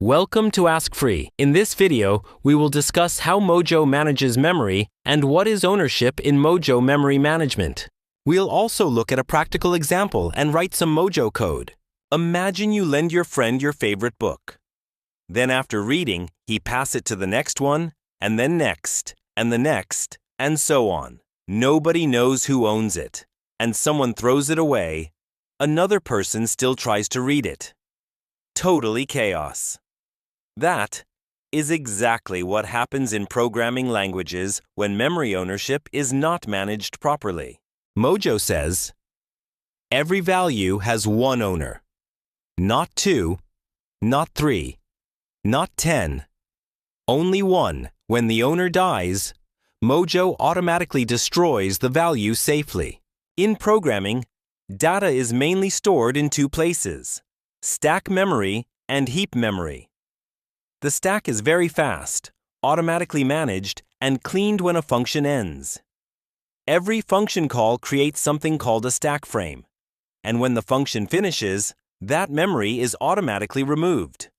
Welcome to Ask Free. In this video, we will discuss how Mojo manages memory and what is ownership in Mojo Memory Management. We'll also look at a practical example and write some Mojo code. Imagine you lend your friend your favorite book. Then after reading, he pass it to the next one, and then next, and the next, and so on. Nobody knows who owns it, and someone throws it away. Another person still tries to read it. Totally chaos. That is exactly what happens in programming languages when memory ownership is not managed properly. Mojo says, every value has one owner. Not 2, not 3, not 10. Only one. When the owner dies, Mojo automatically destroys the value safely. In programming, data is mainly stored in two places: stack memory and heap memory. The stack is very fast, automatically managed, and cleaned when a function ends. Every function call creates something called a stack frame, and when the function finishes, that memory is automatically removed.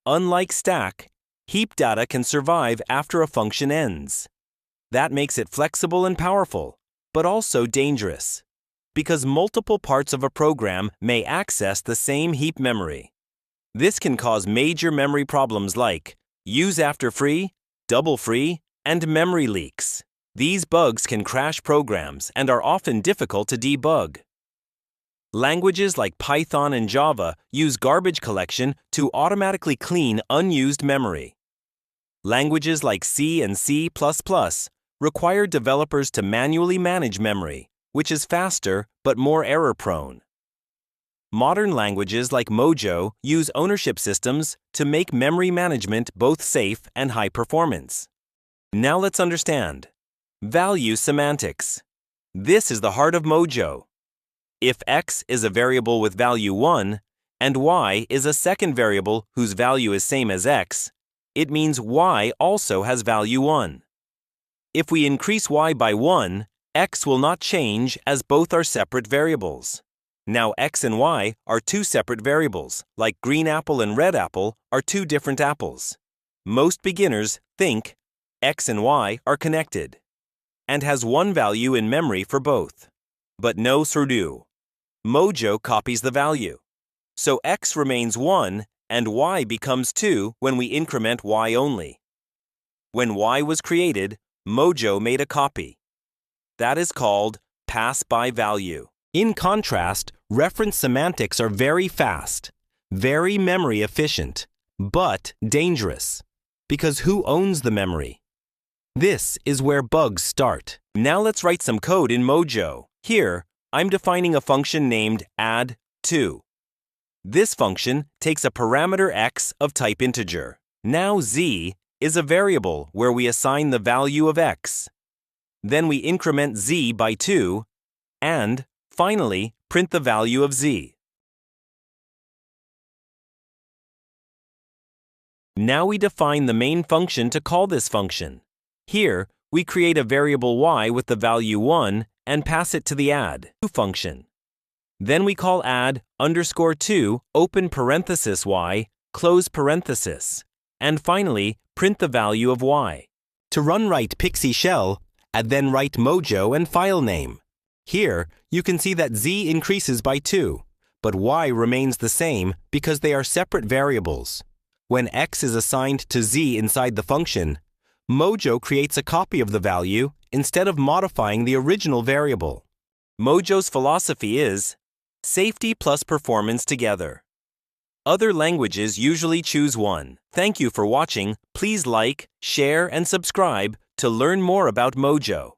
Unlike stack, heap data can survive after a function ends. That makes it flexible and powerful, but also dangerous, because multiple parts of a program may access the same heap memory. This can cause major memory problems like use after free, double free, and memory leaks. These bugs can crash programs and are often difficult to debug. Languages like Python and Java use garbage collection to automatically clean unused memory. Languages like C and C++ require developers to manually manage memory, which is faster but more error-prone. Modern languages like Mojo use ownership systems to make memory management both safe and high performance. Now let's understand. Value semantics. This is the heart of Mojo. If x is a variable with value 1 and y is a second variable whose value is same as x, it means y also has value 1. If we increase y by 1, x will not change as both are separate variables. Now x and y are two separate variables, like green apple and red apple are two different apples. Most beginners think x and y are connected and has one value in memory for both. But no sirdo. Mojo copies the value. So x remains 1 and y becomes 2 when we increment y only. When y was created, Mojo made a copy. That is called pass by value. In contrast, reference semantics are very fast, very memory efficient, but dangerous. Because who owns the memory? This is where bugs start. Now let's write some code in Mojo. Here, I'm defining a function named add2. This function takes a parameter x of type integer. Now z is a variable where we assign the value of x. Then we increment z by 2, and finally, print the value of z. Now we define the main function to call this function. Here, we create a variable y with the value 1 and pass it to the add2 function. Then we call add_2 open parenthesis y, close parenthesis, and finally, print the value of y. To run write Pixie shell, and then write Mojo and file name. Here, you can see that z increases by 2, but y remains the same because they are separate variables. When x is assigned to z inside the function, Mojo creates a copy of the value instead of modifying the original variable. Mojo's philosophy is safety plus performance together. Other languages usually choose one. Thank you for watching. Please like, share, and subscribe to learn more about Mojo.